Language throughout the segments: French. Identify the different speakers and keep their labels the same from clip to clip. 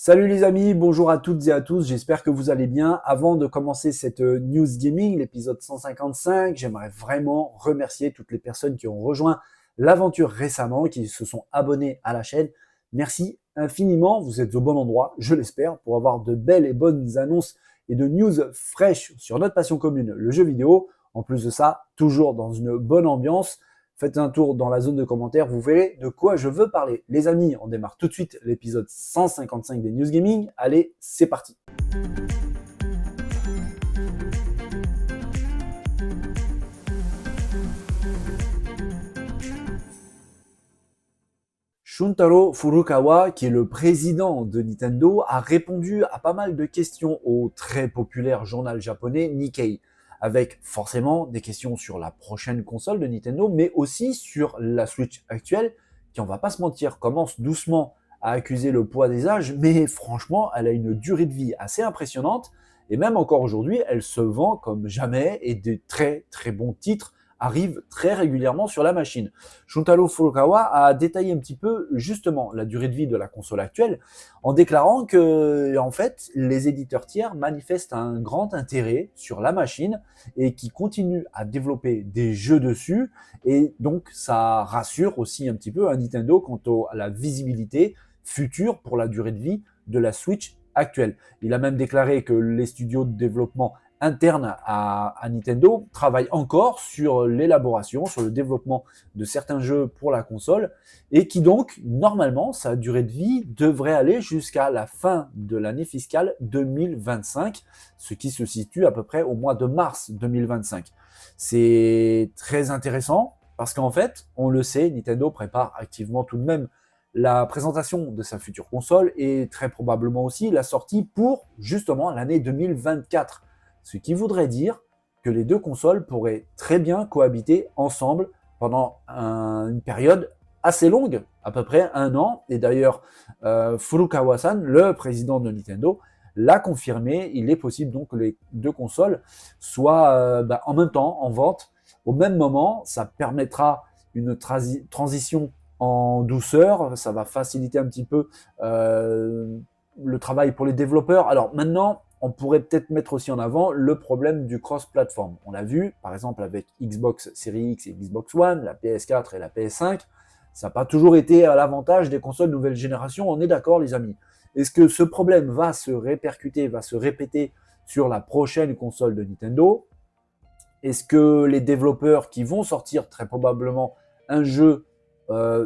Speaker 1: Salut les amis, bonjour à toutes et à tous, j'espère que vous allez bien. Avant de commencer cette news gaming, l'épisode 155, j'aimerais vraiment remercier toutes les personnes qui ont rejoint l'aventure récemment, qui se sont abonnées à la chaîne. Merci infiniment, vous êtes au bon endroit, je l'espère, pour avoir de belles et bonnes annonces et de news fraîches sur notre passion commune, le jeu vidéo. En plus de ça, toujours dans une bonne ambiance. Faites un tour dans la zone de commentaires, vous verrez de quoi je veux parler. Les amis, on démarre tout de suite l'épisode 155 des News Gaming. Allez, c'est parti. Shuntaro Furukawa, qui est le président de Nintendo, a répondu à pas mal de questions au très populaire journal japonais Nikkei, avec forcément des questions sur la prochaine console de Nintendo, mais aussi sur la Switch actuelle, qui, on va pas se mentir, commence doucement à accuser le poids des âges, mais franchement, elle a une durée de vie assez impressionnante, et même encore aujourd'hui, elle se vend comme jamais, et des très très bons titres arrivent très régulièrement sur la machine. Shuntaro Furukawa a détaillé un petit peu justement la durée de vie de la console actuelle en déclarant que en fait les éditeurs tiers manifestent un grand intérêt sur la machine et qui continuent à développer des jeux dessus, et donc ça rassure aussi un petit peu Nintendo quant à la visibilité future pour la durée de vie de la Switch actuelle. Il a même déclaré que les studios de développement interne à Nintendo travaille encore sur l'élaboration, sur le développement de certains jeux pour la console, et qui donc, normalement, sa durée de vie devrait aller jusqu'à la fin de l'année fiscale 2025, ce qui se situe à peu près au mois de mars 2025. C'est très intéressant, parce qu'en fait, on le sait, Nintendo prépare activement tout de même la présentation de sa future console et très probablement aussi la sortie pour justement l'année 2024. Ce qui voudrait dire que les deux consoles pourraient très bien cohabiter ensemble pendant une période assez longue, à peu près 1 an. Et d'ailleurs, Furukawa-san, le président de Nintendo, l'a confirmé. Il est possible donc que les deux consoles soient en même temps en vente au même moment. Ça permettra une transition en douceur. Ça va faciliter un petit peu le travail pour les développeurs. Alors maintenant, on pourrait peut-être mettre aussi en avant le problème du cross-platform. On l'a vu, par exemple, avec Xbox Series X et Xbox One, la PS4 et la PS5, ça n'a pas toujours été à l'avantage des consoles nouvelle génération, on est d'accord les amis. Est-ce que ce problème va se répercuter, va se répéter sur la prochaine console de Nintendo? Est-ce que les développeurs qui vont sortir très probablement un jeu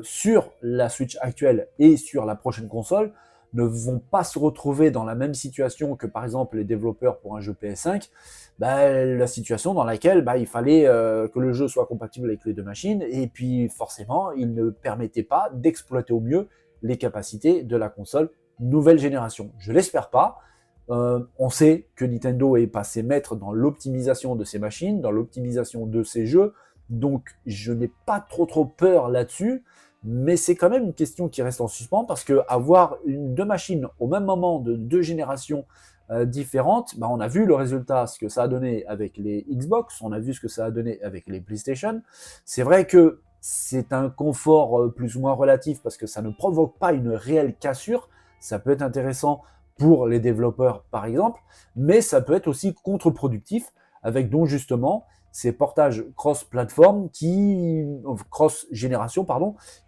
Speaker 1: sur la Switch actuelle et sur la prochaine console ne vont pas se retrouver dans la même situation que par exemple les développeurs pour un jeu PS5, la situation dans laquelle il fallait que le jeu soit compatible avec les deux machines, et puis forcément il ne permettait pas d'exploiter au mieux les capacités de la console nouvelle génération. Je l'espère pas. On sait que Nintendo est passé maître dans l'optimisation de ses machines, dans l'optimisation de ses jeux, donc je n'ai pas trop peur là-dessus, mais c'est quand même une question qui reste en suspens, parce que avoir deux machines au même moment de deux générations différentes, on a vu le résultat, ce que ça a donné avec les Xbox, on a vu ce que ça a donné avec les PlayStation. C'est vrai que c'est un confort plus ou moins relatif, parce que ça ne provoque pas une réelle cassure. Ça peut être intéressant pour les développeurs par exemple, mais ça peut être aussi contre-productif, avec donc justement ces portages cross-platform cross-génération,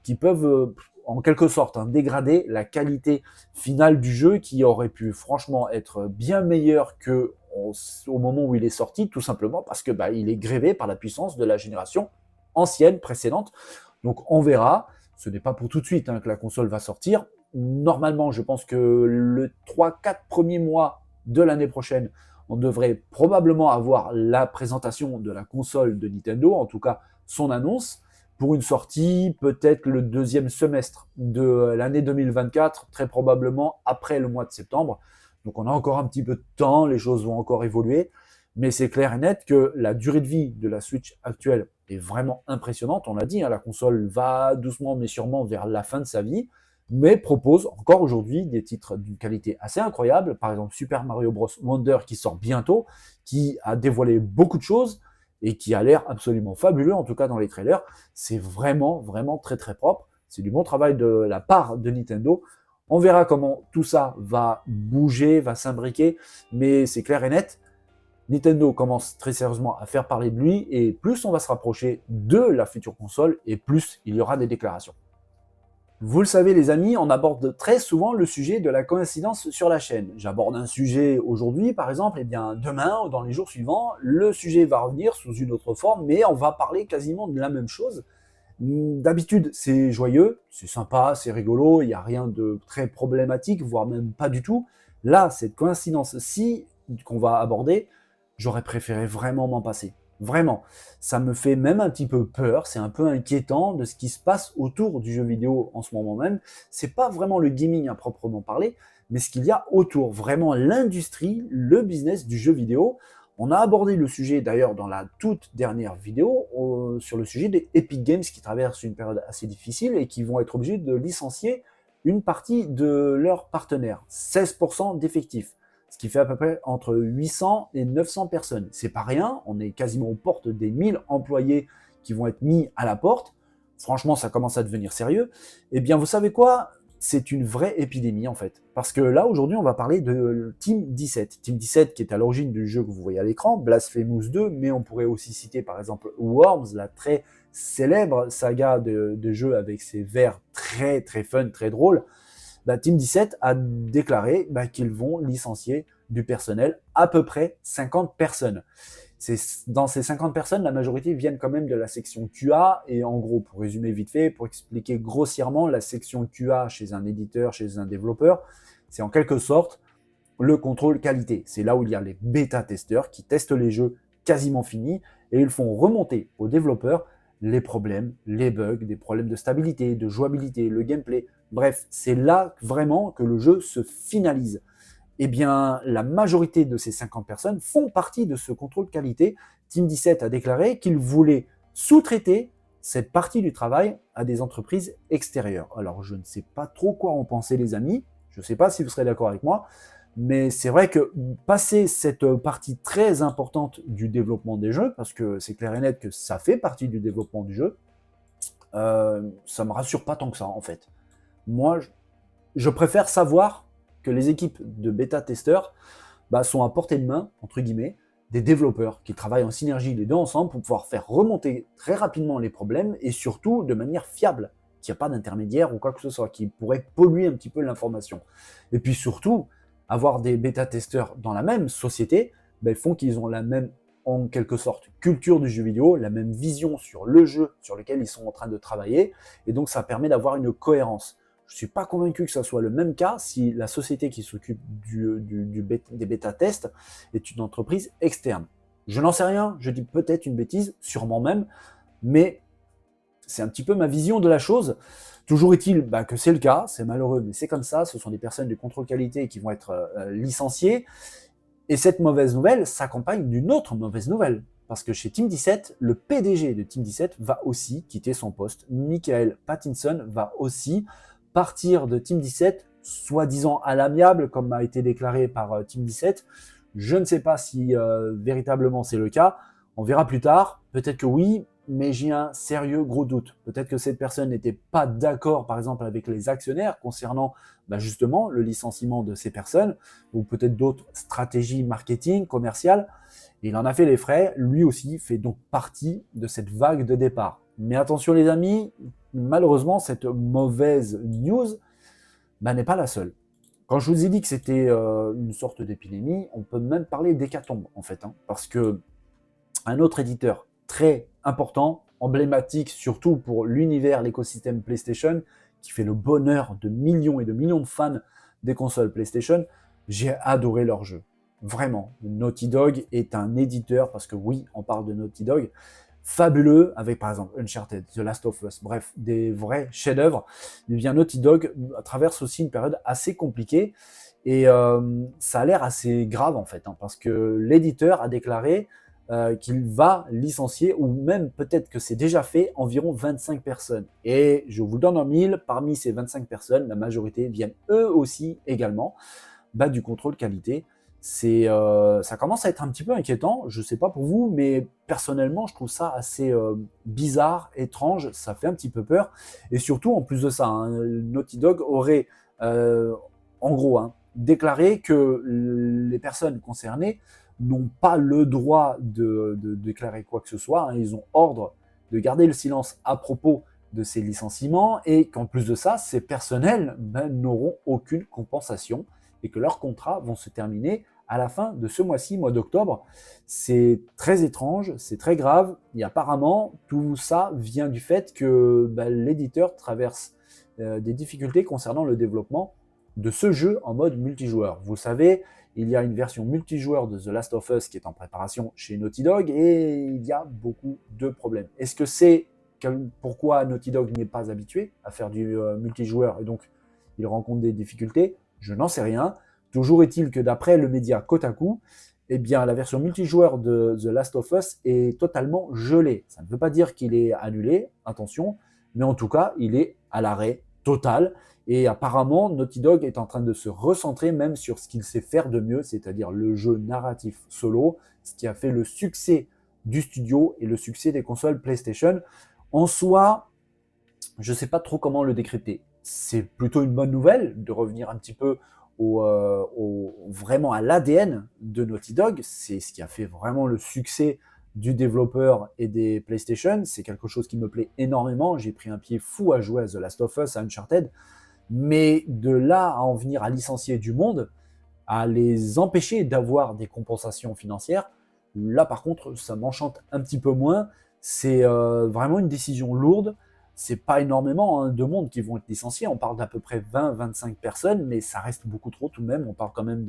Speaker 1: qui peuvent en quelque sorte dégrader la qualité finale du jeu, qui aurait pu franchement être bien meilleur que au moment où il est sorti, tout simplement parce que il est grévé par la puissance de la génération ancienne, précédente. Donc on verra, ce n'est pas pour tout de suite que la console va sortir. Normalement, je pense que le 3-4 premiers mois de l'année prochaine, on devrait probablement avoir la présentation de la console de Nintendo, en tout cas son annonce, pour une sortie peut-être le deuxième semestre de l'année 2024, très probablement après le mois de septembre. Donc on a encore un petit peu de temps, les choses vont encore évoluer, mais c'est clair et net que la durée de vie de la Switch actuelle est vraiment impressionnante. On l'a dit, la console va doucement mais sûrement vers la fin de sa vie, mais propose encore aujourd'hui des titres d'une qualité assez incroyable. Par exemple, Super Mario Bros. Wonder qui sort bientôt, qui a dévoilé beaucoup de choses et qui a l'air absolument fabuleux, en tout cas dans les trailers. C'est vraiment très propre. C'est du bon travail de la part de Nintendo. On verra comment tout ça va bouger, va s'imbriquer, mais c'est clair et net, Nintendo commence très sérieusement à faire parler de lui, et plus on va se rapprocher de la future console, et plus il y aura des déclarations. Vous le savez les amis, on aborde très souvent le sujet de la coïncidence sur la chaîne. J'aborde un sujet aujourd'hui par exemple, et bien demain ou dans les jours suivants, le sujet va revenir sous une autre forme, mais on va parler quasiment de la même chose. D'habitude, c'est joyeux, c'est sympa, c'est rigolo, il n'y a rien de très problématique, voire même pas du tout. Là, cette coïncidence-ci qu'on va aborder, j'aurais préféré vraiment m'en passer. Vraiment. Ça me fait même un petit peu peur, c'est un peu inquiétant de ce qui se passe autour du jeu vidéo en ce moment même. C'est pas vraiment le gaming à proprement parler, mais ce qu'il y a autour, vraiment l'industrie, le business du jeu vidéo. On a abordé le sujet d'ailleurs dans la toute dernière vidéo sur le sujet des Epic Games qui traversent une période assez difficile et qui vont être obligés de licencier une partie de leurs partenaires, 16% d'effectifs, ce qui fait à peu près entre 800 et 900 personnes. C'est pas rien, on est quasiment aux portes des 1000 employés qui vont être mis à la porte. Franchement, ça commence à devenir sérieux. Eh bien, vous savez quoi? C'est une vraie épidémie en fait. Parce que là, aujourd'hui, on va parler de Team 17. Team 17 qui est à l'origine du jeu que vous voyez à l'écran, Blasphemous 2, mais on pourrait aussi citer par exemple Worms, la très célèbre saga de jeux avec ses vers très très fun, très drôles. Team 17 a déclaré qu'ils vont licencier du personnel, à peu près 50 personnes. Dans ces 50 personnes, la majorité viennent quand même de la section QA, et en gros, pour résumer vite fait, pour expliquer grossièrement, la section QA chez un éditeur, chez un développeur, c'est en quelque sorte le contrôle qualité. C'est là où il y a les bêta-testeurs qui testent les jeux quasiment finis, et ils font remonter aux développeurs les problèmes, les bugs, des problèmes de stabilité, de jouabilité, le gameplay. Bref, c'est là vraiment que le jeu se finalise. Eh bien, la majorité de ces 50 personnes font partie de ce contrôle qualité. Team 17 a déclaré qu'il voulait sous-traiter cette partie du travail à des entreprises extérieures. Alors, je ne sais pas trop quoi en penser, les amis. Je ne sais pas si vous serez d'accord avec moi. Mais c'est vrai que passer cette partie très importante du développement des jeux, parce que c'est clair et net que ça fait partie du développement du jeu, ça me rassure pas tant que ça, en fait. Moi, je préfère savoir que les équipes de bêta-testeurs sont à portée de main, entre guillemets, des développeurs qui travaillent en synergie les deux ensemble pour pouvoir faire remonter très rapidement les problèmes et surtout de manière fiable, qu'il n'y a pas d'intermédiaire ou quoi que ce soit qui pourrait polluer un petit peu l'information. Et puis surtout, avoir des bêta-testeurs dans la même société, font qu'ils ont la même, en quelque sorte, culture du jeu vidéo, la même vision sur le jeu sur lequel ils sont en train de travailler, et donc ça permet d'avoir une cohérence. Je ne suis pas convaincu que ça soit le même cas si la société qui s'occupe des bêta-tests est une entreprise externe. Je n'en sais rien, je dis peut-être une bêtise, sûrement même, mais c'est un petit peu ma vision de la chose. Toujours est-il que c'est le cas, c'est malheureux, mais c'est comme ça, ce sont des personnes de contrôle qualité qui vont être licenciées, et cette mauvaise nouvelle s'accompagne d'une autre mauvaise nouvelle. Parce que chez Team 17, le PDG de Team 17 va aussi quitter son poste. Michael Pattinson va aussi partir de Team 17, soi-disant à l'amiable, comme a été déclaré par Team 17. Je ne sais pas si véritablement c'est le cas. On verra plus tard. Peut-être que oui, mais j'ai un sérieux gros doute. Peut-être que cette personne n'était pas d'accord, par exemple, avec les actionnaires concernant justement le licenciement de ces personnes, ou peut-être d'autres stratégies marketing, commerciales. Il en a fait les frais, lui aussi fait donc partie de cette vague de départ. Mais attention les amis, malheureusement, cette mauvaise news n'est pas la seule. Quand je vous ai dit que c'était une sorte d'épidémie, on peut même parler d'hécatombe en fait, parce que un autre éditeur très important, emblématique surtout pour l'univers, l'écosystème PlayStation, qui fait le bonheur de millions et de millions de fans des consoles PlayStation, j'ai adoré leur jeu. Vraiment, Naughty Dog est un éditeur, parce que oui, on parle de Naughty Dog, fabuleux, avec par exemple Uncharted, The Last of Us, bref, des vrais chefs-d'œuvre. Eh bien, Naughty Dog traverse aussi une période assez compliquée, et ça a l'air assez grave en fait, parce que l'éditeur a déclaré qu'il va licencier, ou même peut-être que c'est déjà fait, environ 25 personnes. Et je vous donne en mille, parmi ces 25 personnes, la majorité viennent eux aussi également du contrôle qualité. Ça commence à être un petit peu inquiétant, je ne sais pas pour vous, mais personnellement, je trouve ça assez bizarre, étrange, ça fait un petit peu peur. Et surtout, en plus de ça, Naughty Dog aurait euh, en gros, hein, déclaré que les personnes concernées n'ont pas le droit de déclarer quoi que ce soit. Hein. Ils ont ordre de garder le silence à propos de ces licenciements et qu'en plus de ça, ces personnels n'auront aucune compensation et que leurs contrats vont se terminer à la fin de ce mois-ci, mois d'octobre. C'est très étrange, c'est très grave et apparemment tout ça vient du fait que l'éditeur traverse des difficultés concernant le développement de ce jeu en mode multijoueur. Vous le savez, il y a une version multijoueur de The Last of Us qui est en préparation chez Naughty Dog et il y a beaucoup de problèmes. Est-ce que c'est pourquoi Naughty Dog n'est pas habitué à faire du multijoueur et donc il rencontre des difficultés? Je n'en sais rien. Toujours est-il que d'après le média Kotaku, eh bien, la version multijoueur de The Last of Us est totalement gelée. Ça ne veut pas dire qu'il est annulé, attention, mais en tout cas, il est à l'arrêt total. Et apparemment, Naughty Dog est en train de se recentrer même sur ce qu'il sait faire de mieux, c'est-à-dire le jeu narratif solo, ce qui a fait le succès du studio et le succès des consoles PlayStation. En soi, je ne sais pas trop comment le décrypter. C'est plutôt une bonne nouvelle de revenir un petit peu vraiment à l'ADN de Naughty Dog. C'est ce qui a fait vraiment le succès du développeur et des PlayStation. C'est quelque chose qui me plaît énormément. J'ai pris un pied fou à jouer à The Last of Us, à Uncharted. Mais de là à en venir à licencier du monde, à les empêcher d'avoir des compensations financières, là par contre, ça m'enchante un petit peu moins. C'est vraiment une décision lourde. C'est pas énormément de monde qui vont être licenciés. On parle d'à peu près 20-25 personnes, mais ça reste beaucoup trop tout de même. On parle quand même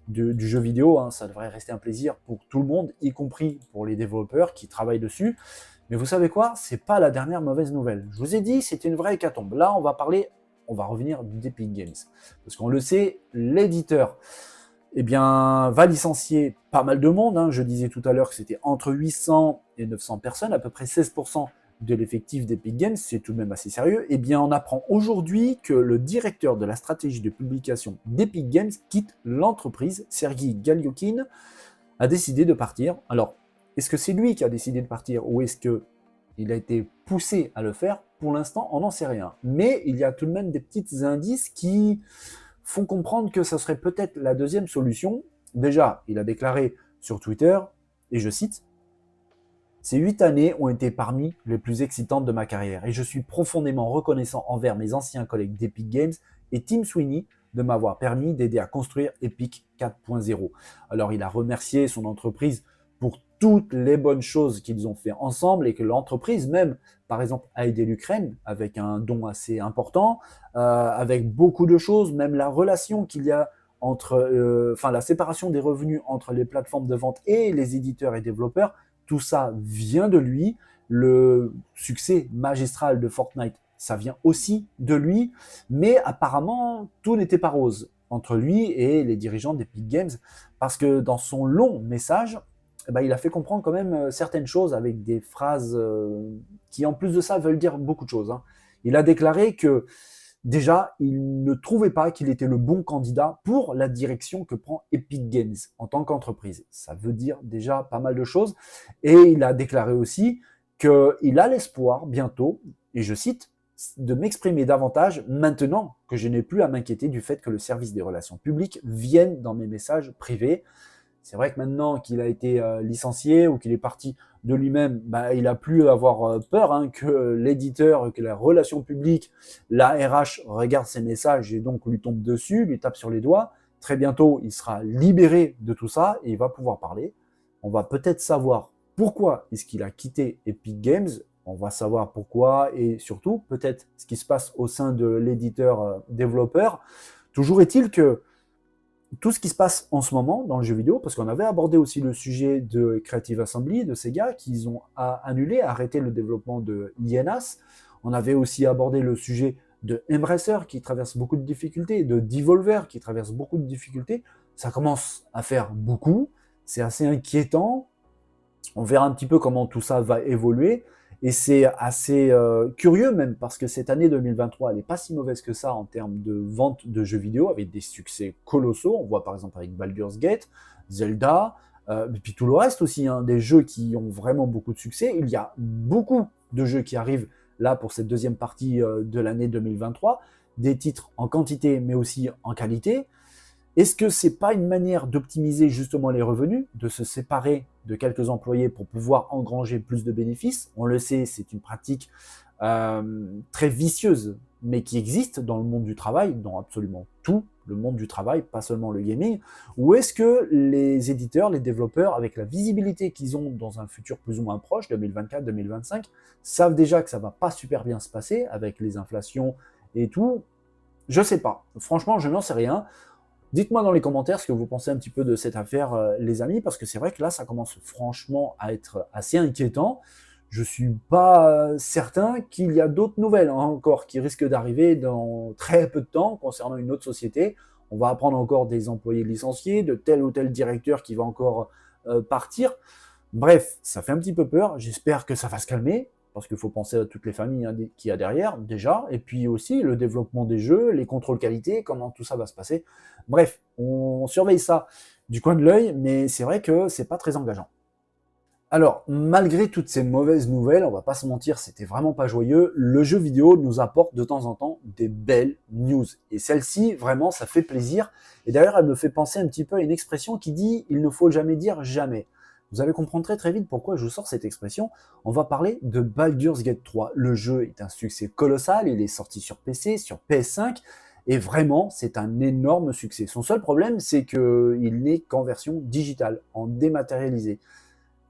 Speaker 1: du jeu vidéo. Hein. Ça devrait rester un plaisir pour tout le monde, y compris pour les développeurs qui travaillent dessus. Mais vous savez quoi? C'est pas la dernière mauvaise nouvelle. Je vous ai dit, c'était une vraie hécatombe. Là, on va revenir d'Epic Games. Parce qu'on le sait, l'éditeur va licencier pas mal de monde. Hein. Je disais tout à l'heure que c'était entre 800 et 900 personnes, à peu près 16% de l'effectif d'Epic Games, c'est tout de même assez sérieux. On apprend aujourd'hui que le directeur de la stratégie de publication d'Epic Games quitte l'entreprise. Sergei Galiokin a décidé de partir. Alors, est-ce que c'est lui qui a décidé de partir ou est-ce qu'il a été poussé à le faire? Pour l'instant, on n'en sait rien. Mais il y a tout de même des petits indices qui font comprendre que ça serait peut-être la deuxième solution. Déjà, il a déclaré sur Twitter, et je cite, « Ces 8 années ont été parmi les plus excitantes de ma carrière et je suis profondément reconnaissant envers mes anciens collègues d'Epic Games et Tim Sweeney de m'avoir permis d'aider à construire Epic 4.0. » Alors, il a remercié son entreprise pour toutes les bonnes choses qu'ils ont fait ensemble et que l'entreprise même, par exemple, a aidé l'Ukraine avec un don assez important, avec beaucoup de choses, même la relation qu'il y a entre, la séparation des revenus entre les plateformes de vente et les éditeurs et développeurs, tout ça vient de lui. Le succès magistral de Fortnite, ça vient aussi de lui, mais apparemment, tout n'était pas rose entre lui et les dirigeants d'Epic Games, parce que dans son long message, il a fait comprendre quand même certaines choses avec des phrases qui, en plus de ça, veulent dire beaucoup de choses. Hein. Il a déclaré que, déjà, il ne trouvait pas qu'il était le bon candidat pour la direction que prend Epic Games en tant qu'entreprise. Ça veut dire déjà pas mal de choses. Et il a déclaré aussi qu'il a l'espoir bientôt, et je cite, de m'exprimer davantage maintenant que je n'ai plus à m'inquiéter du fait que le service des relations publiques vienne dans mes messages privés. C'est vrai que maintenant qu'il a été licencié ou qu'il est parti de lui-même, il a plus à avoir peur hein, que l'éditeur, que la relation publique, la RH regarde ses messages et donc lui tombe dessus, lui tape sur les doigts. Très bientôt, il sera libéré de tout ça et il va pouvoir parler. On va peut-être savoir pourquoi est-ce qu'il a quitté Epic Games. On va savoir pourquoi et surtout peut-être ce qui se passe au sein de l'éditeur développeur. Toujours est-il que tout ce qui se passe en ce moment dans le jeu vidéo, parce qu'on avait abordé aussi le sujet de Creative Assembly, de Sega, qu'ils ont annulé, arrêté le développement de Ienas. On avait aussi abordé le sujet de Embracer, qui traverse beaucoup de difficultés, de Devolver, qui traverse beaucoup de difficultés. Ça commence à faire beaucoup, c'est assez inquiétant. On verra un petit peu comment tout ça va évoluer. Et c'est assez curieux même, parce que cette année 2023, elle n'est pas si mauvaise que ça en termes de vente de jeux vidéo, avec des succès colossaux. On voit par exemple avec Baldur's Gate, Zelda, et puis tout le reste aussi, hein, des jeux qui ont vraiment beaucoup de succès. Il y a beaucoup de jeux qui arrivent là pour cette deuxième partie de l'année 2023, des titres en quantité mais aussi en qualité. Est-ce que c'est pas une manière d'optimiser justement les revenus, de se séparer de quelques employés pour pouvoir engranger plus de bénéfices? On le sait, c'est une pratique très vicieuse, mais qui existe dans le monde du travail, dans absolument tout le monde du travail, pas seulement le gaming. Ou est-ce que les éditeurs, les développeurs, avec la visibilité qu'ils ont dans un futur plus ou moins proche, 2024-2025, savent déjà que ça va pas super bien se passer avec les inflations et tout? Je sais pas. Franchement, je n'en sais rien. Dites-moi dans les commentaires ce que vous pensez un petit peu de cette affaire, les amis, parce que c'est vrai que là, ça commence franchement à être assez inquiétant. Je suis pas certain qu'il y a d'autres nouvelles, hein, encore qui risquent d'arriver dans très peu de temps concernant une autre société. On va apprendre encore des employés licenciés, de tel ou tel directeur qui va encore partir. Bref, ça fait un petit peu peur. J'espère que ça va se calmer, parce qu'il faut penser à toutes les familles hein, qu'il y a derrière, déjà, et puis aussi le développement des jeux, les contrôles qualité, comment tout ça va se passer. Bref, on surveille ça du coin de l'œil, mais c'est vrai que c'est pas très engageant. Alors, malgré toutes ces mauvaises nouvelles, on va pas se mentir, c'était vraiment pas joyeux, le jeu vidéo nous apporte de temps en temps des belles news. Et celle-ci, vraiment, ça fait plaisir. Et d'ailleurs, elle me fait penser un petit peu à une expression qui dit « il ne faut jamais dire jamais ». Vous allez comprendre très très vite pourquoi je sors cette expression. On va parler de Baldur's Gate 3. Le jeu est un succès colossal, il est sorti sur PC, sur PS5, et vraiment, c'est un énorme succès. Son seul problème, c'est qu'il n'est qu'en version digitale, en dématérialisé.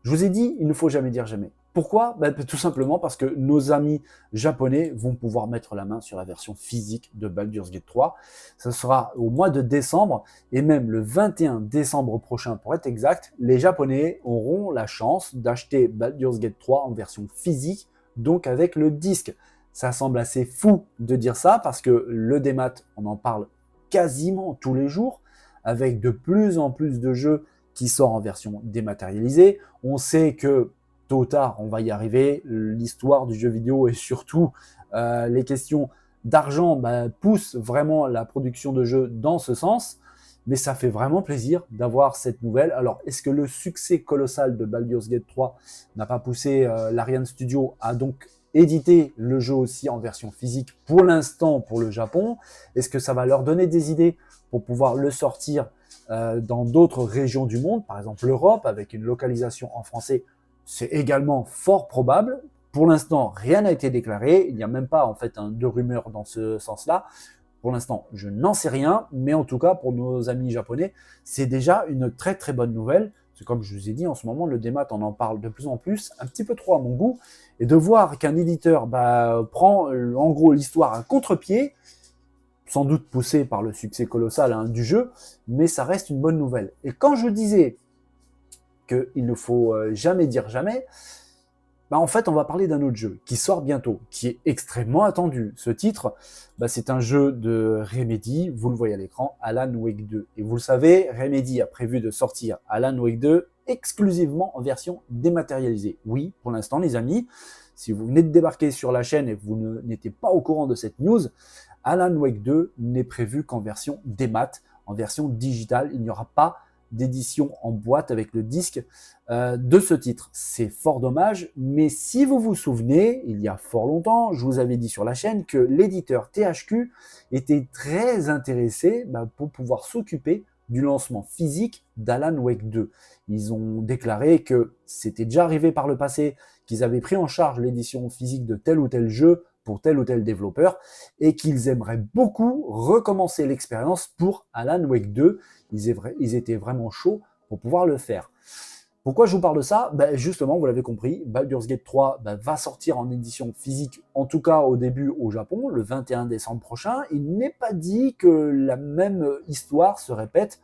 Speaker 1: Je vous ai dit, il ne faut jamais dire jamais. Pourquoi? Tout simplement parce que nos amis japonais vont pouvoir mettre la main sur la version physique de Baldur's Gate 3. Ce sera au mois de décembre et même le 21 décembre prochain pour être exact, les japonais auront la chance d'acheter Baldur's Gate 3 en version physique, donc avec le disque. Ça semble assez fou de dire ça parce que le démat, on en parle quasiment tous les jours, avec de plus en plus de jeux qui sort en version dématérialisée. On sait que tôt ou tard, on va y arriver. L'histoire du jeu vidéo et surtout les questions d'argent poussent vraiment la production de jeux dans ce sens. Mais ça fait vraiment plaisir d'avoir cette nouvelle. Alors, est-ce que le succès colossal de Baldur's Gate 3 n'a pas poussé l'Ariane Studio à donc éditer le jeu aussi en version physique pour l'instant pour le Japon? Est-ce que ça va leur donner des idées pour pouvoir le sortir dans d'autres régions du monde, par exemple l'Europe, avec une localisation en français? C'est également fort probable. Pour l'instant, rien n'a été déclaré. Il n'y a même pas en fait de rumeur dans ce sens-là. Pour l'instant, je n'en sais rien, mais en tout cas, pour nos amis japonais, c'est déjà une très très bonne nouvelle. C'est comme je vous ai dit, en ce moment, le démat, on en parle de plus en plus, un petit peu trop à mon goût, et de voir qu'un éditeur prend en gros l'histoire à contre-pied, sans doute poussé par le succès colossal du jeu, mais ça reste une bonne nouvelle. Et quand je disais qu'il ne faut jamais dire jamais, en fait, on va parler d'un autre jeu qui sort bientôt, qui est extrêmement attendu. Ce titre, c'est un jeu de Remedy, vous le voyez à l'écran, Alan Wake 2. Et vous le savez, Remedy a prévu de sortir Alan Wake 2 exclusivement en version dématérialisée. Oui, pour l'instant, les amis, si vous venez de débarquer sur la chaîne et que vous n'étiez pas au courant de cette news, Alan Wake 2 n'est prévu qu'en version démat, en version digitale. Il n'y aura pas d'édition en boîte avec le disque de ce titre. C'est fort dommage, mais si vous vous souvenez, il y a fort longtemps, je vous avais dit sur la chaîne que l'éditeur THQ était très intéressé pour pouvoir s'occuper du lancement physique d'Alan Wake 2. Ils ont déclaré que c'était déjà arrivé par le passé, qu'ils avaient pris en charge l'édition physique de tel ou tel jeu pour tel ou tel développeur, et qu'ils aimeraient beaucoup recommencer l'expérience pour Alan Wake 2. Ils étaient vraiment chauds pour pouvoir le faire. Pourquoi je vous parle de ça? Justement, vous l'avez compris, Baldur's Gate 3 va sortir en édition physique, en tout cas au début au Japon, le 21 décembre prochain. Il n'est pas dit que la même histoire se répète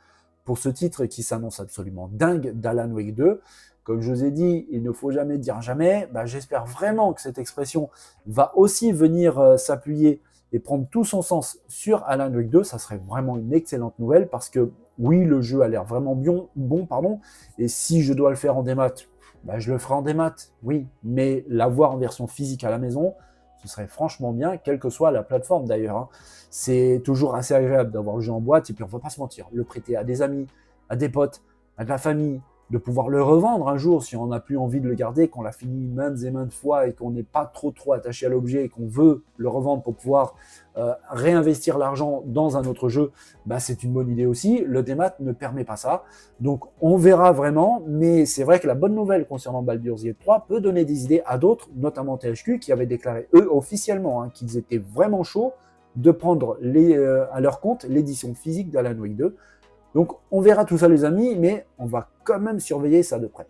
Speaker 1: pour ce titre qui s'annonce absolument dingue d'Alan Wake 2. Comme je vous ai dit, il ne faut jamais dire jamais. J'espère vraiment que cette expression va aussi venir s'appuyer et prendre tout son sens sur Alan Wake 2. Ça serait vraiment une excellente nouvelle parce que oui, le jeu a l'air vraiment bon, et si je dois le faire en démat, je le ferai en démat, oui, mais l'avoir en version physique à la maison, ce serait franchement bien, quelle que soit la plateforme d'ailleurs. C'est toujours assez agréable d'avoir le jeu en boîte, et puis on ne va pas se mentir, le prêter à des amis, à des potes, à de la famille, de pouvoir le revendre un jour si on n'a plus envie de le garder, qu'on l'a fini maintes et maintes fois et qu'on n'est pas trop attaché à l'objet et qu'on veut le revendre pour pouvoir réinvestir l'argent dans un autre jeu, bah, c'est une bonne idée aussi. Le démat ne permet pas ça. Donc on verra vraiment, mais c'est vrai que la bonne nouvelle concernant Baldur's Gate 3 peut donner des idées à d'autres, notamment THQ, qui avaient déclaré eux officiellement qu'ils étaient vraiment chauds de prendre à leur compte l'édition physique d'Alan Wake 2. Donc on verra tout ça les amis, mais on va quand même surveiller ça de près.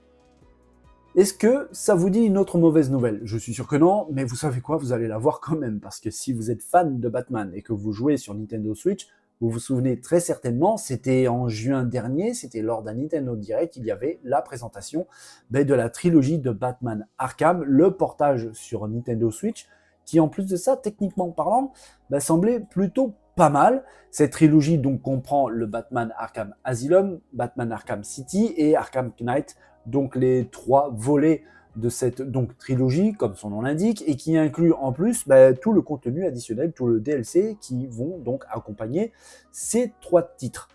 Speaker 1: Est-ce que ça vous dit une autre mauvaise nouvelle? Je suis sûr que non, mais vous savez quoi, vous allez la voir quand même, parce que si vous êtes fan de Batman et que vous jouez sur Nintendo Switch, vous vous souvenez très certainement, c'était en juin dernier, c'était lors d'un Nintendo Direct, il y avait la présentation de la trilogie de Batman Arkham, le portage sur Nintendo Switch, qui en plus de ça, techniquement parlant, semblait plutôt pas mal. Cette trilogie donc comprend le Batman Arkham Asylum, Batman Arkham City et Arkham Knight, donc les 3 volets de cette trilogie, comme son nom l'indique, et qui inclut en plus tout le contenu additionnel, tout le DLC qui vont donc accompagner ces 3 titres.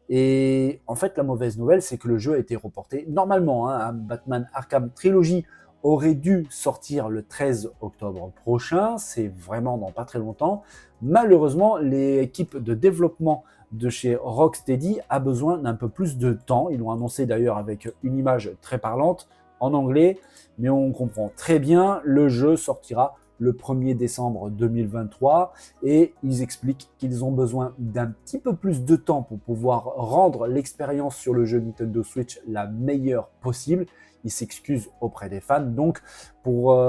Speaker 1: Et en fait, la mauvaise nouvelle, c'est que le jeu a été reporté. Normalement, Batman Arkham Trilogy aurait dû sortir le 13 octobre prochain, c'est vraiment dans pas très longtemps. Malheureusement, l'équipe de développement de chez Rocksteady a besoin d'un peu plus de temps. Ils l'ont annoncé d'ailleurs avec une image très parlante en anglais, mais on comprend très bien, le jeu sortira le 1er décembre 2023 et ils expliquent qu'ils ont besoin d'un petit peu plus de temps pour pouvoir rendre l'expérience sur le jeu Nintendo Switch la meilleure possible. Ils s'excusent auprès des fans donc pour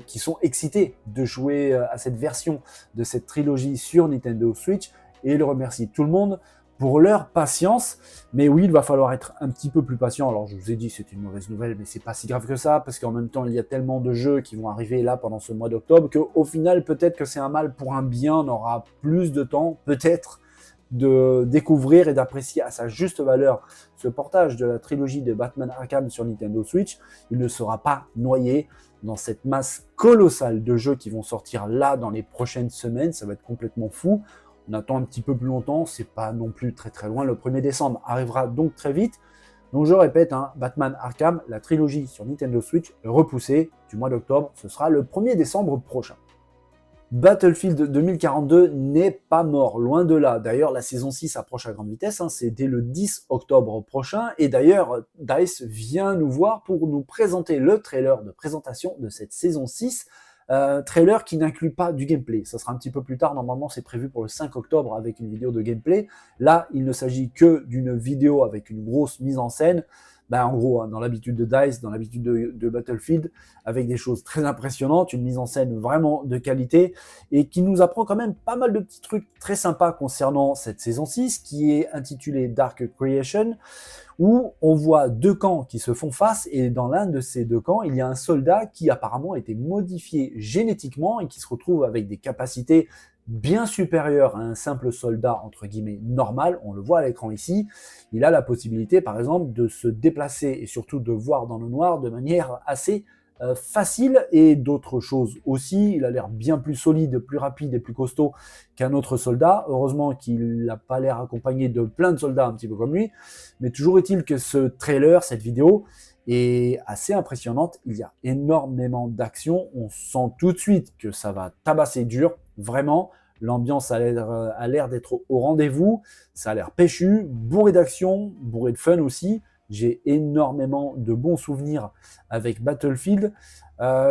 Speaker 1: qui sont excités de jouer à cette version de cette trilogie sur Nintendo Switch et ils remercient tout le monde pour leur patience. Mais oui, il va falloir être un petit peu plus patient. Alors, je vous ai dit, c'est une mauvaise nouvelle, mais c'est pas si grave que ça, parce qu'en même temps, il y a tellement de jeux qui vont arriver là pendant ce mois d'octobre, qu'au final, peut-être que c'est un mal pour un bien. On aura plus de temps, peut-être, de découvrir et d'apprécier à sa juste valeur ce portage de la trilogie de Batman Arkham sur Nintendo Switch. Il ne sera pas noyé dans cette masse colossale de jeux qui vont sortir là dans les prochaines semaines. Ça va être complètement fou. On attend un petit peu plus longtemps, c'est pas non plus très loin. Le 1er décembre arrivera donc très vite. Donc je répète, Batman Arkham, la trilogie sur Nintendo Switch, est repoussée du mois d'octobre. Ce sera le 1er décembre prochain. Battlefield 2042 n'est pas mort, loin de là. D'ailleurs, la saison 6 approche à grande vitesse, c'est dès le 10 octobre prochain. Et d'ailleurs, DICE vient nous voir pour nous présenter le trailer de présentation de cette saison 6. Trailer qui n'inclut pas du gameplay. Ça sera un petit peu plus tard, normalement c'est prévu pour le 5 octobre avec une vidéo de gameplay. Là, il ne s'agit que d'une vidéo avec une grosse mise en scène. En gros, dans l'habitude de DICE, dans l'habitude de Battlefield, avec des choses très impressionnantes, une mise en scène vraiment de qualité, et qui nous apprend quand même pas mal de petits trucs très sympas concernant cette saison 6, qui est intitulée Dark Creation, où on voit 2 camps qui se font face, et dans l'un de ces 2 camps, il y a un soldat qui apparemment a été modifié génétiquement, et qui se retrouve avec des capacités bien supérieur à un simple soldat entre guillemets normal, on le voit à l'écran ici, il a la possibilité par exemple de se déplacer et surtout de voir dans le noir de manière assez facile et d'autres choses aussi, il a l'air bien plus solide, plus rapide et plus costaud qu'un autre soldat, heureusement qu'il n'a pas l'air accompagné de plein de soldats un petit peu comme lui, mais toujours est-il que ce trailer, cette vidéo, est assez impressionnante, il y a énormément d'action, on sent tout de suite que ça va tabasser dur, vraiment, l'ambiance a l'air d'être au rendez-vous, ça a l'air péchu, bourré d'action, bourré de fun aussi, j'ai énormément de bons souvenirs avec Battlefield,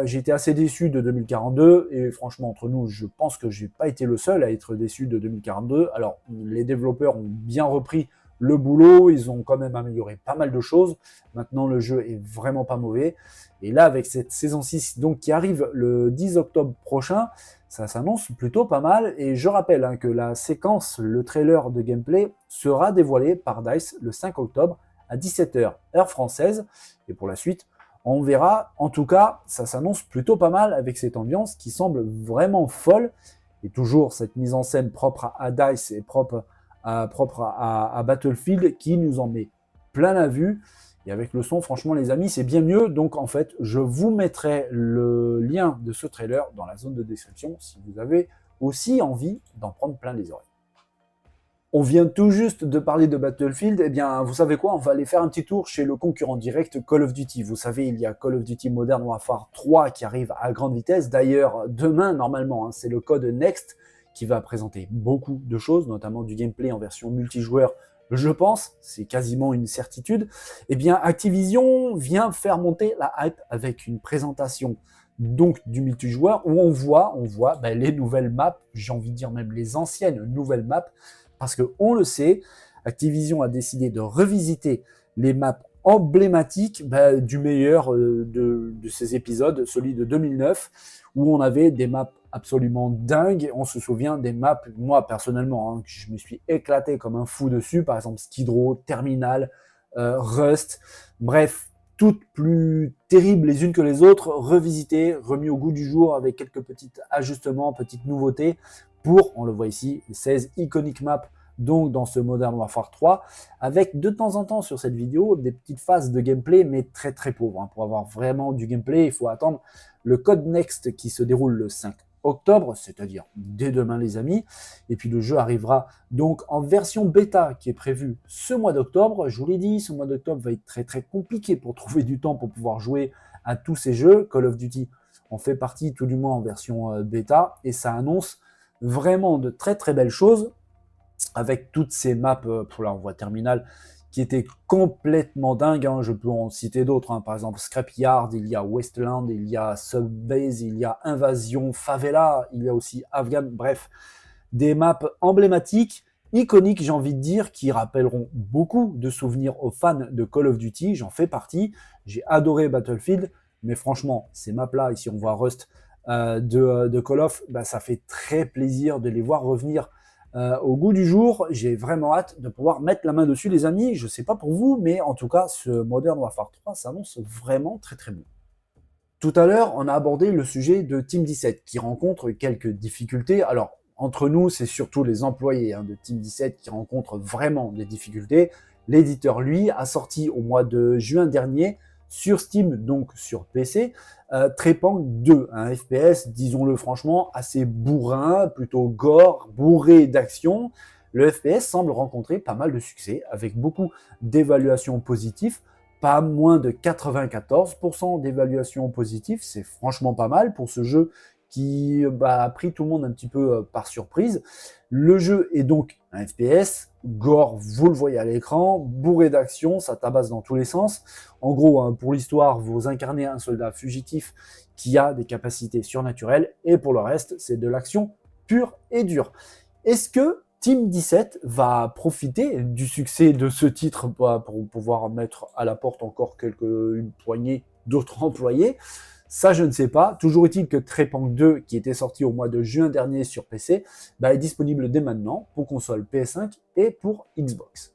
Speaker 1: j'ai été assez déçu de 2042, et franchement entre nous, je pense que j'ai pas été le seul à être déçu de 2042, alors les développeurs ont bien repris le boulot, ils ont quand même amélioré pas mal de choses. Maintenant, le jeu est vraiment pas mauvais. Et là, avec cette saison 6 donc, qui arrive le 10 octobre prochain, ça s'annonce plutôt pas mal. Et je rappelle que la séquence, le trailer de gameplay, sera dévoilé par DICE le 5 octobre à 17h, heure française. Et pour la suite, on verra. En tout cas, ça s'annonce plutôt pas mal avec cette ambiance qui semble vraiment folle. Et toujours cette mise en scène propre à DICE et propre à Battlefield qui nous en met plein la vue. Et avec le son, franchement les amis, c'est bien mieux. Donc en fait, je vous mettrai le lien de ce trailer dans la zone de description si vous avez aussi envie d'en prendre plein les oreilles. On vient tout juste de parler de Battlefield, eh bien, vous savez quoi? On va aller faire un petit tour chez le concurrent direct Call of Duty. Vous savez, il y a Call of Duty Modern Warfare 3 qui arrive à grande vitesse. D'ailleurs, demain, normalement, c'est le code Next qui va présenter beaucoup de choses, notamment du gameplay en version multijoueur, je pense, c'est quasiment une certitude. Eh bien, Activision vient faire monter la hype avec une présentation donc du multijoueur où on voit les nouvelles maps, j'ai envie de dire même les anciennes nouvelles maps, parce que on le sait, Activision a décidé de revisiter les maps emblématiques du meilleur de ces épisodes, celui de 2009, où on avait des maps absolument dingues. On se souvient des maps, moi personnellement, je me suis éclaté comme un fou dessus, par exemple Skid Row, Terminal, Rust, bref, toutes plus terribles les unes que les autres, revisitées, remis au goût du jour avec quelques petits ajustements, petites nouveautés pour, on le voit ici, les 16 iconic maps donc dans ce Modern Warfare 3, avec de temps en temps sur cette vidéo des petites phases de gameplay, mais très très pauvres. Pour avoir vraiment du gameplay, il faut attendre le code Next qui se déroule le 5 octobre, c'est-à-dire dès demain les amis, et puis le jeu arrivera donc en version bêta qui est prévue ce mois d'octobre. Je vous l'ai dit, ce mois d'octobre va être très très compliqué pour trouver du temps pour pouvoir jouer à tous ces jeux. Call of Duty en fait partie, tout du moins en version bêta, et ça annonce vraiment de très très belles choses, avec toutes ces maps, là on voit Terminal, qui étaient complètement dingues, je peux en citer d'autres, par exemple Scrapyard, il y a Wasteland, il y a Subbase, il y a Invasion, Favela, il y a aussi Afghan, bref, des maps emblématiques, iconiques, j'ai envie de dire, qui rappelleront beaucoup de souvenirs aux fans de Call of Duty, j'en fais partie, j'ai adoré Battlefield, mais franchement, ces maps-là, ici on voit Rust de Call of, ça fait très plaisir de les voir revenir au goût du jour. J'ai vraiment hâte de pouvoir mettre la main dessus, les amis. Je sais pas pour vous, mais en tout cas, ce Modern Warfare 3 s'annonce vraiment très très bon. Tout à l'heure, on a abordé le sujet de Team 17 qui rencontre quelques difficultés. Alors, entre nous, c'est surtout les employés de Team 17 qui rencontrent vraiment des difficultés. L'éditeur, lui, a sorti au mois de juin dernier sur Steam, donc sur PC, Trepang 2, un FPS, disons-le franchement, assez bourrin, plutôt gore, bourré d'action. Le FPS semble rencontrer pas mal de succès, avec beaucoup d'évaluations positives, pas moins de 94% d'évaluations positives, c'est franchement pas mal pour ce jeu qui a pris tout le monde un petit peu par surprise. Le jeu est donc un FPS, gore, vous le voyez à l'écran, bourré d'action, ça tabasse dans tous les sens. En gros, pour l'histoire, vous incarnez un soldat fugitif qui a des capacités surnaturelles, et pour le reste, c'est de l'action pure et dure. Est-ce que Team 17 va profiter du succès de ce titre pour pouvoir mettre à la porte encore une poignée d'autres employés? Ça, je ne sais pas. Toujours est-il que Trepang 2, qui était sorti au mois de juin dernier sur PC, est disponible dès maintenant pour console PS5 et pour Xbox.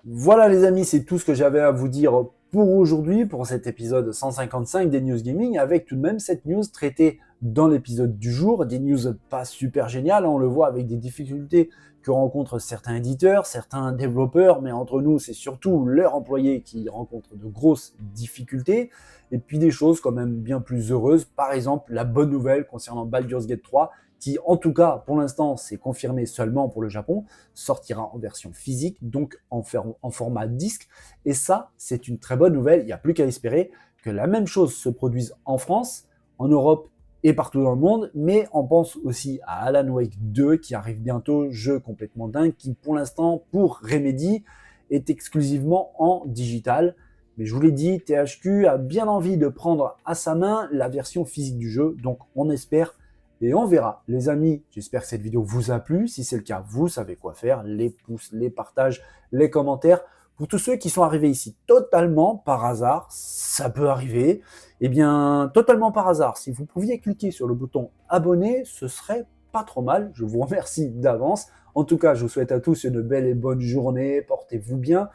Speaker 1: Voilà les amis, c'est tout ce que j'avais à vous dire pour aujourd'hui, pour cet épisode 155 des News Gaming, avec tout de même cette news traitée dans l'épisode du jour, des news pas super géniales, on le voit avec des difficultés que rencontrent certains éditeurs, certains développeurs, mais entre nous, c'est surtout leurs employés qui rencontrent de grosses difficultés, et puis des choses quand même bien plus heureuses, par exemple la bonne nouvelle concernant Baldur's Gate 3, qui en tout cas pour l'instant c'est confirmé seulement pour le Japon, sortira en version physique, donc en format disque, et ça c'est une très bonne nouvelle, il n'y a plus qu'à espérer que la même chose se produise en France, en Europe et partout dans le monde, mais on pense aussi à Alan Wake 2 qui arrive bientôt, jeu complètement dingue, qui pour l'instant pour Remedy est exclusivement en digital. Mais je vous l'ai dit, THQ a bien envie de prendre à sa main la version physique du jeu, donc on espère et on verra. Les amis, j'espère que cette vidéo vous a plu. Si c'est le cas, vous savez quoi faire. Les pouces, les partages, les commentaires. Pour tous ceux qui sont arrivés ici totalement par hasard, ça peut arriver. Eh bien, totalement par hasard, si vous pouviez cliquer sur le bouton abonner, ce serait pas trop mal. Je vous remercie d'avance. En tout cas, je vous souhaite à tous une belle et bonne journée. Portez-vous bien.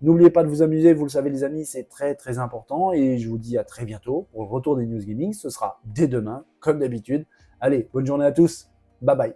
Speaker 1: N'oubliez pas de vous amuser. Vous le savez, les amis, c'est très très important. Et je vous dis à très bientôt pour le retour des News Gaming. Ce sera dès demain, comme d'habitude. Allez, bonne journée à tous. Bye bye.